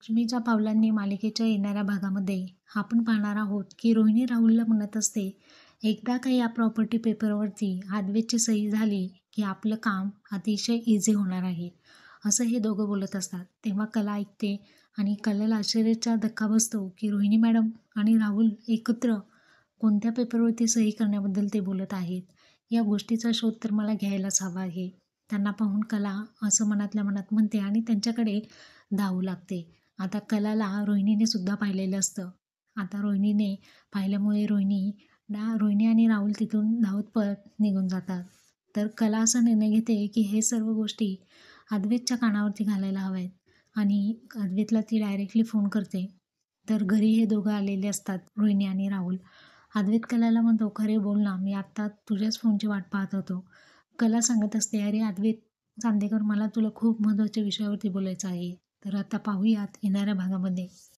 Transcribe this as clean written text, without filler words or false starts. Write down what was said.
लक्ष्मीच्या पावलांनी मालिकेच्या येणाऱ्या भागामध्ये आपण पाहणार आहोत की रोहिणी राहुलला म्हणत असते, एकदा का या प्रॉपर्टी पेपरवरती आद्वेची सही झाली की आपलं काम अतिशय इझी होणार आहे. असं हे दोघं बोलत असतात. तेव्हा कला ऐकते आणि कलाला आश्चर्याचा धक्का बसतो की रोहिणी मॅडम आणि राहुल एकत्र कोणत्या पेपरवरती सही करण्याबद्दल ते बोलत आहेत. या गोष्टीचा शोध तर मला घ्यायलाच हवा आहे. त्यांना पाहून कला असं मनातल्या मनात म्हणते आणि त्यांच्याकडे धावू लागते. आता कलाला रोहिणीने सुद्धा पाहिलेलं असतं. आता रोहिणीने पाहिल्यामुळे रोहिणी आणि राहुल तिथून धावत पळत निघून जातात. तर कला असा निर्णय घेते की हे सर्व गोष्टी अद्वैतच्या कानावरती घालायला हव्यात आणि अद्वैतला ती डायरेक्टली फोन करते. तर घरी हे दोघं आलेले असतात, रोहिणी आणि राहुल. अद्वैत कलाला म्हणतो, "खरे बोल ना, मी आत्ता तुझ्याच फोनची वाट पाहत होतो." कला सांगत असते, "अरे अद्वैत चांदेकर, मला तुला खूप महत्त्वाच्या विषयावरती बोलायचं आहे." तर आता पाहूयात येणाऱ्या भागामध्ये.